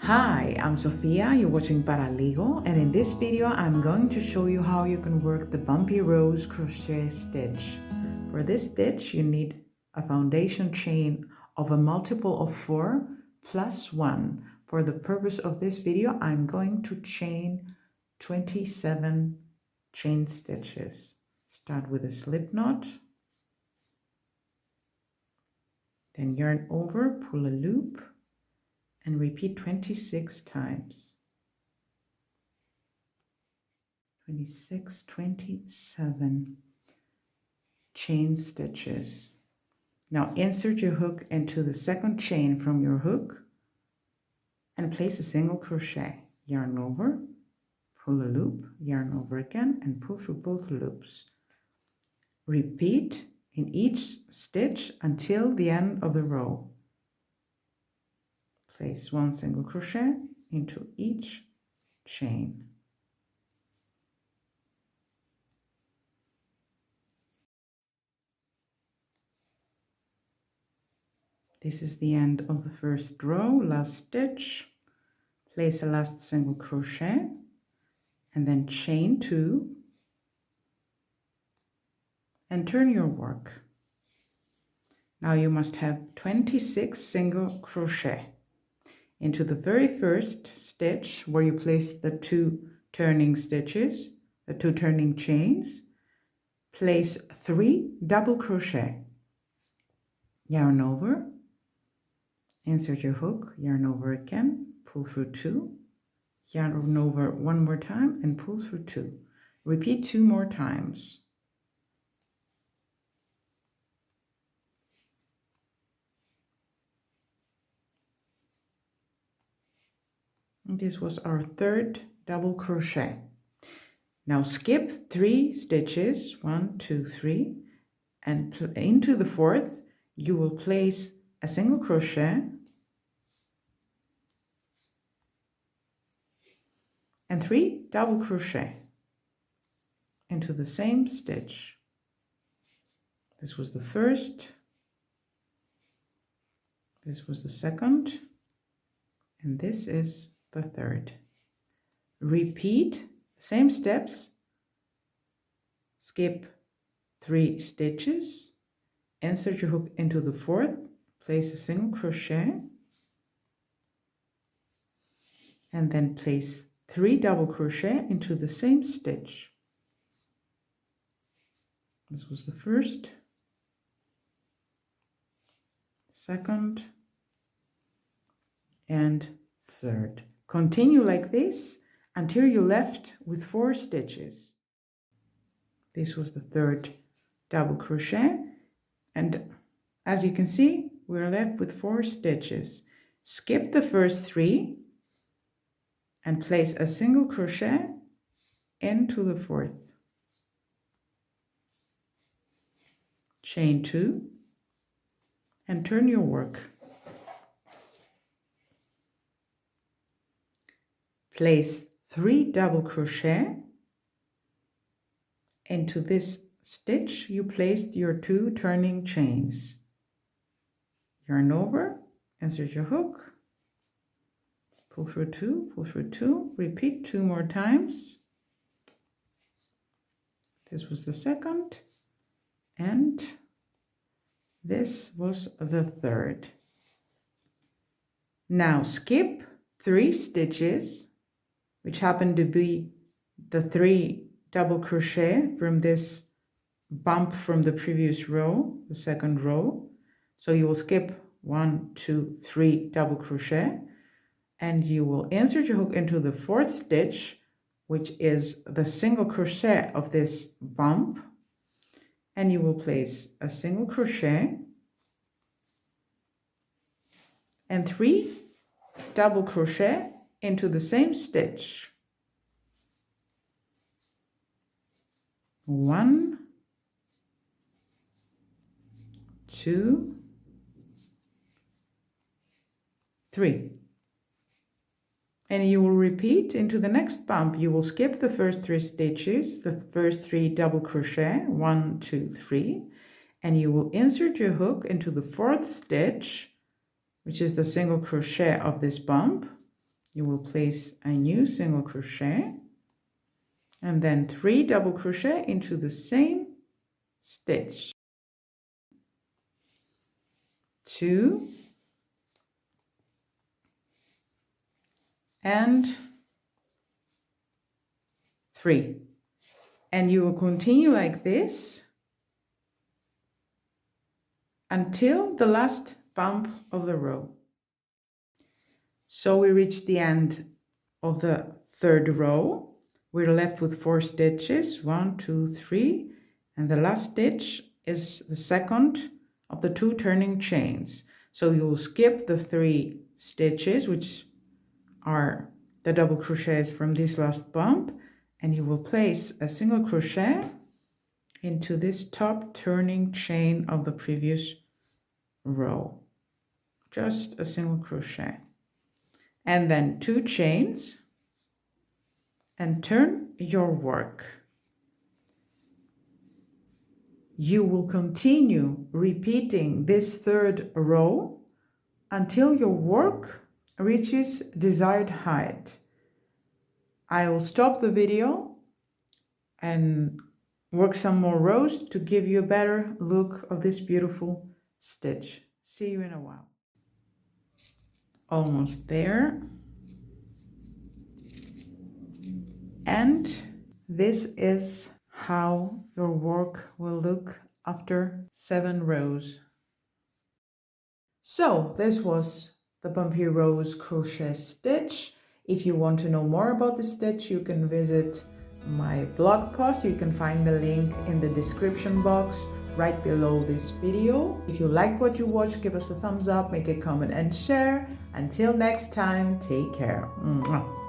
Hi, I'm Sophia, you're watching Paraligo, and in this video I'm going to show you how you can work the bumpy rose crochet stitch. For this stitch you need a foundation chain of a multiple of 4 plus 1. For the purpose of this video I'm going to chain 27 chain stitches. Start with a slip knot, then yarn over, pull a loop, and repeat 26 times. 26, 27 chain stitches. Now insert your hook into the second chain from your hook and place a single crochet. Yarn over, pull a loop, yarn over again, and pull through both loops. Repeat in each stitch until the end of the row. Place one single crochet into each chain. This is the end of the first row, last stitch. Place a last single crochet and then chain 2 and turn your work. Now you must have 26 single crochet. Into the very first stitch where you place the 2 turning stitches, the 2 turning chains, place 3 double crochet. Yarn over, insert your hook, yarn over again, pull through 2, yarn over one more time and pull through 2. Repeat 2 more times. This was our third double crochet. Now skip 3 stitches, 1, 2, 3, and into the fourth you will place a single crochet and 3 double crochet into the same stitch. This was the first, this was the second, and this is the third. Repeat the same steps. Skip 3 stitches, insert your hook into the fourth, place a single crochet, and then place 3 double crochet into the same stitch. This was the first, second, and third. Continue like this until you're left with 4 stitches. This was the third double crochet, and as you can see we're left with 4 stitches. Skip the first 3 and place a single crochet into the fourth. Chain 2 and turn your work. Place 3 double crochet into this stitch you placed your 2 turning chains. Yarn over, insert your hook, pull through 2, pull through 2, repeat 2 more times. This was the second, and this was the third. Now skip 3 stitches, which happen to be the 3 double crochet from this bump from the previous row, the second row. So you will skip 1, 2, 3 double crochet, and you will insert your hook into the fourth stitch, which is the single crochet of this bump, and you will place a single crochet and 3 double crochet into the same stitch. 1, 2, 3. And you will repeat into the next bump. You will skip the first 3 stitches, the first 3 double crochet, 1, 2, 3, and you will insert your hook into the fourth stitch, which is the single crochet of this bump, you will place a new single crochet and then 3 double crochet into the same stitch. 2 and 3, and you will continue like this until the last bump of the row. So we reach the end of the third row. We're left with 4 stitches, 1, 2, 3, and the last stitch is the second of the 2 turning chains. So you'll skip the 3 stitches, which are the double crochets from this last bump, and you will place a single crochet into this top turning chain of the previous row. Just a single crochet. And then 2 chains and turn your work. You will continue repeating this third row until your work reaches desired height. I will stop the video and work some more rows to give you a better look of this beautiful stitch. See you in a while. Almost there. And this is how your work will look after 7 rows. So this was the Bumpy Rose crochet stitch. If you want to know more about the stitch, you can visit my blog post. You can find the link in the description box right below this video. If you liked what you watched, give us a thumbs up, make a comment and share. Until next time, take care. Mwah.